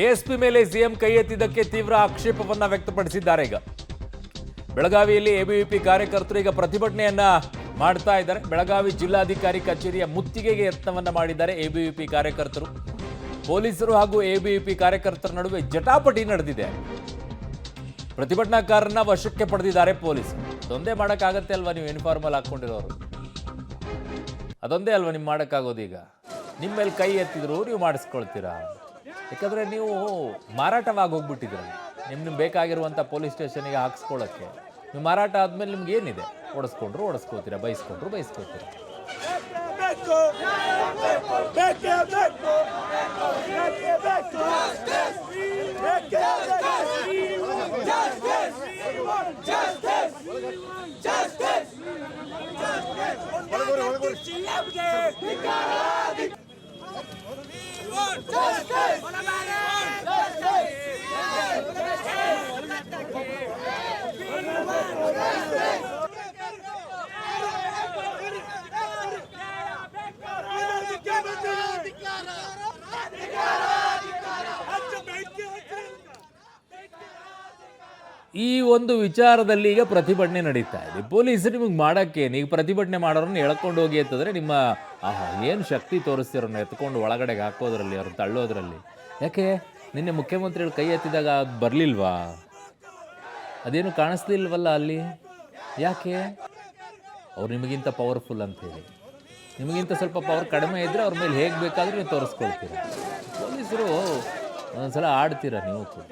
ASP ಮೇಲೆ CM ಕೈ ಎತ್ತಿದ್ದಕ್ಕೆ ತೀವ್ರ ಆಕ್ಷೇಪವನ್ನ ವ್ಯಕ್ತಪಡಿಸಿದ್ದಾರೆ. ಈಗ ಬೆಳಗಾವಿಯಲ್ಲಿ ಎಬಿವಿಪಿ ಕಾರ್ಯಕರ್ತರು ಈಗ ಪ್ರತಿಭಟನೆಯನ್ನ ಮಾಡ್ತಾ ಇದ್ದಾರೆ. ಬೆಳಗಾವಿ ಜಿಲ್ಲಾಧಿಕಾರಿ ಕಚೇರಿಯ ಮುತ್ತಿಗೆಗೆ ಯತ್ನವನ್ನ ಮಾಡಿದ್ದಾರೆ ಎಬಿವಿಪಿ ಕಾರ್ಯಕರ್ತರು. ಪೊಲೀಸರು ಹಾಗೂ ಎಬಿವಿಪಿ ಕಾರ್ಯಕರ್ತರ ನಡುವೆ ಜಟಾಪಟಿ ನಡೆದಿದೆ. ಪ್ರತಿಭಟನಾಕಾರರನ್ನ ವಶಕ್ಕೆ ಪಡೆದಿದ್ದಾರೆ ಪೊಲೀಸರು. ಅದೊಂದೇ ಮಾಡೋಕ್ಕಾಗತ್ತೆ ಅಲ್ವಾ? ನೀವು ಯೂನಿಫಾರ್ಮಲ್ಲಿ ಹಾಕೊಂಡಿರೋರು ಅದೊಂದೇ ಅಲ್ವಾ ನಿಮ್ ಮಾಡೋಕ್ಕಾಗೋದು? ಈಗ ನಿಮ್ಮ ಮೇಲೆ ಕೈ ಎತ್ತಿದ್ರು ನೀವು ಮಾಡಿಸ್ಕೊಳ್ತೀರಾ? ಯಾಕಂದ್ರೆ ನೀವು ಮಾರಾಟವಾಗಿ ಹೋಗ್ಬಿಟ್ಟಿದ್ರ. ನಿಮ್ಗೆ ಬೇಕಾಗಿರುವಂಥ ಪೊಲೀಸ್ ಸ್ಟೇಷನ್ಗೆ ಹಾಕ್ಸ್ಕೊಳ್ಳೋಕ್ಕೆ ನೀವು ಮಾರಾಟ ಆದ್ಮೇಲೆ ನಿಮ್ಗೆ ಏನಿದೆ? ಓಡಿಸ್ಕೊಂಡ್ರು ಓಡಿಸ್ಕೋತೀರಾ, ಬೈಸ್ಕೊಂಡ್ರು ಬೈಸ್ಕೋತೀರಾ. ಈ ಒಂದು ವಿಚಾರದಲ್ಲಿ ಈಗ ಪ್ರತಿಭಟನೆ ನಡೀತಾ ಇದೆ. ಪೊಲೀಸರು ನಿಮಗೆ ಮಾಡೋಕ್ಕೆ ನೀವು ಪ್ರತಿಭಟನೆ ಮಾಡೋರನ್ನ ಎಳ್ಕೊಂಡು ಹೋಗಿ ಅಂತಂದರೆ ನಿಮ್ಮ ಏನು ಶಕ್ತಿ ತೋರಿಸ್ತಿರೋನ್ನ ಎತ್ಕೊಂಡು ಒಳಗಡೆಗೆ ಹಾಕೋದ್ರಲ್ಲಿ, ಅವ್ರನ್ನ ತಳ್ಳೋದ್ರಲ್ಲಿ. ಯಾಕೆ ನಿನ್ನೆ ಮುಖ್ಯಮಂತ್ರಿಗಳು ಕೈ ಎತ್ತಿದಾಗ ಅದು ಬರಲಿಲ್ವಾ? ಅದೇನು ಕಾಣಿಸ್ಲಿಲ್ವಲ್ಲ ಅಲ್ಲಿ? ಯಾಕೆ? ಅವ್ರು ನಿಮಗಿಂತ ಪವರ್ಫುಲ್ ಅಂಥೇಳಿ. ನಿಮಗಿಂತ ಸ್ವಲ್ಪ ಪವರ್ ಕಡಿಮೆ ಇದ್ದರೆ ಅವ್ರ ಮೇಲೆ ಹೇಗೆ ಬೇಕಾದರೂ ನೀವು ತೋರಿಸ್ಕೊಳ್ತೀರ. ಪೊಲೀಸರು ಒಂದೊಂದ್ಸಲ ಆಡ್ತೀರ ನೀವು ಕೂಡ.